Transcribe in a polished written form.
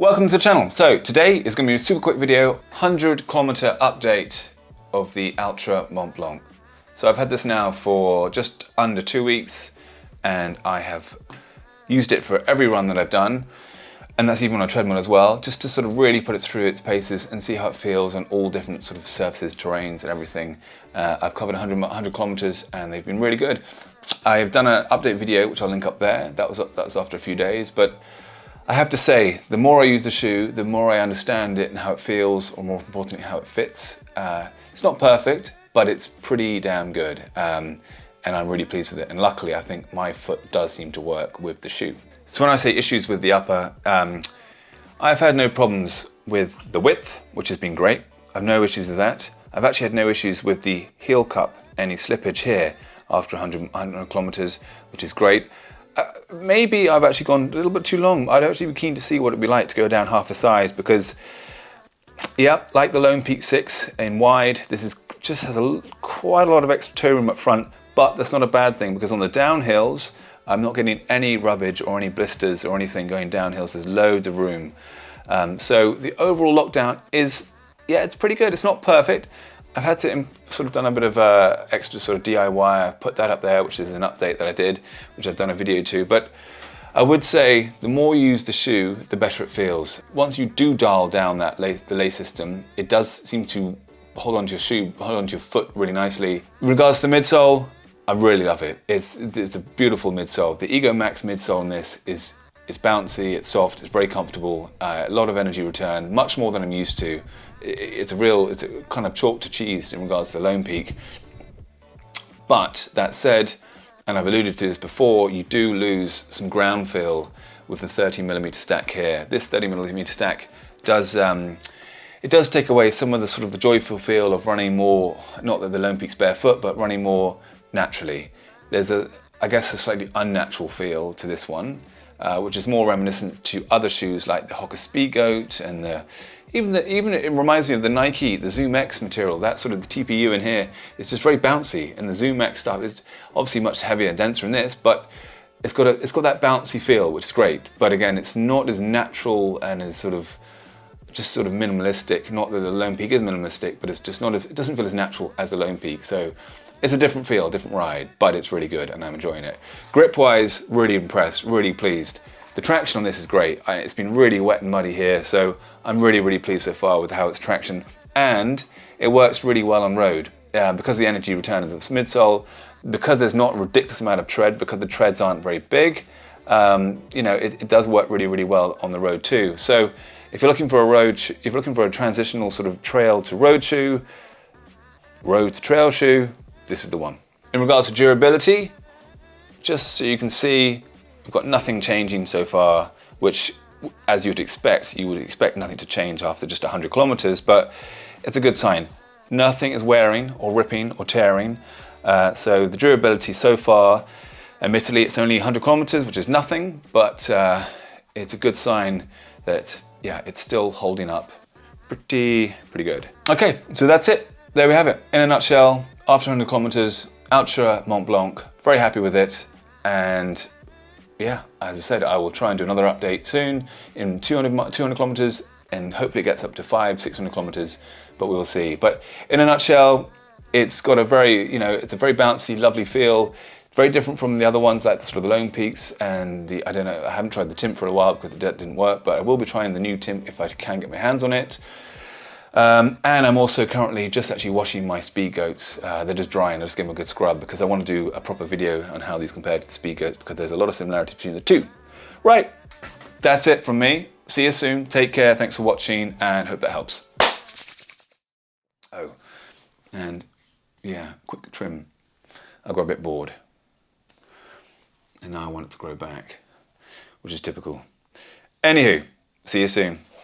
Welcome to the channel. So today is going to be a super quick video, 100-kilometer update of the Altra Mont Blanc. So I've had this now for just under 2 weeks and I have used it for every run that I've done, and that's even on a treadmill as well, just to sort of really put it through its paces and see how it feels on all different sort of surfaces, terrains and everything. I've covered 100 kilometers and they've been really good. I've done an update video which I'll link up there. That was after a few days, but I have to say, the more I use the shoe, the more I understand it and how it feels, or more importantly, how it fits. It's not perfect, but it's pretty damn good. And I'm really pleased with it. And luckily, I think my foot does seem to work with the shoe. So when I say issues with the upper, I've had no problems with the width, which has been great. I've no issues with that. I've actually had no issues with the heel cup, any slippage here after 100 kilometers, which is great. Maybe I've actually gone a little bit too long. I'd actually be keen to see what it'd be like to go down half the size, because yeah, like the Lone Peak 6 in wide, this is just has quite a lot of extra toe room up front, but that's not a bad thing, because on the downhills, I'm not getting any rubbage or any blisters or anything going downhills. There's loads of room. So the overall lockdown is, yeah, it's pretty good. It's not perfect. I've had to sort of done a bit of extra sort of DIY. I've put that up there, which is an update that I did, which I've done a video to. But I would say the more you use the shoe, the better it feels. Once you do dial down that the lay system, it does seem to hold onto your shoe, hold onto your foot really nicely. In regards to the midsole, I really love it. It's a beautiful midsole. The Ego Max midsole in this is bouncy, it's soft, it's very comfortable, a lot of energy return, much more than I'm used to. It's a kind of chalk to cheese in regards to the Lone Peak. But that said, and I've alluded to this before, you do lose some ground feel with the 30mm stack here. This 30mm stack does it does take away some of the sort of the joyful feel of running more, not that the Lone Peak's barefoot, but running more naturally. There's I guess a slightly unnatural feel to this one, which is more reminiscent to other shoes like the Hoka Speedgoat and even it reminds me of the Nike, the Zoom X material. That sort of the TPU in here is just very bouncy, and the Zoom X stuff is obviously much heavier and denser in this, but it's got that bouncy feel, which is great. But again, it's not as natural and as just sort of minimalistic. Not that the Lone Peak is minimalistic, but it's just not it doesn't feel as natural as the Lone Peak. So it's a different feel, different ride, but it's really good and I'm enjoying it. Grip-wise, really impressed, really pleased. The traction on this is great. It's been really wet and muddy here, so I'm really, really pleased so far with how it's traction. And it works really well on road. Because of the energy return of the midsole, because there's not a ridiculous amount of tread, because the treads aren't very big, you know, it does work really, really well on the road too. So if you're looking for if you're looking for a transitional sort of trail to road shoe, road to trail shoe, this is the one. In regards to durability, just so you can see, we've got nothing changing so far, which, as you would expect nothing to change after just 100 kilometers, but it's a good sign. Nothing is wearing or ripping or tearing. So the durability so far, admittedly it's only 100 kilometers, which is nothing, but it's a good sign that, yeah, it's still holding up pretty good. Okay, so that's it. There we have it. In a nutshell, after 100 kilometers, Altra Mont Blanc, very happy with it. And yeah, as I said, I will try and do another update soon in 200 kilometers, and hopefully it gets up to 500-600 kilometers, but we will see. But in a nutshell, it's got a very, it's a very bouncy, lovely feel. Very different from the other ones, like the sort of the Lone Peaks and the, I don't know, I haven't tried the Timp for a while because that didn't work, but I will be trying the new Timp if I can get my hands on it. And I'm also currently just actually washing my Speedgoats. They're just drying. I just give them a good scrub because I want to do a proper video on how these compare to the Speedgoats, because there's a lot of similarity between the two. Right, that's it from me. See you soon. Take care. Thanks for watching and hope that helps. Oh, and yeah, quick trim. I got a bit bored. And now I want it to grow back, which is typical. Anywho, see you soon.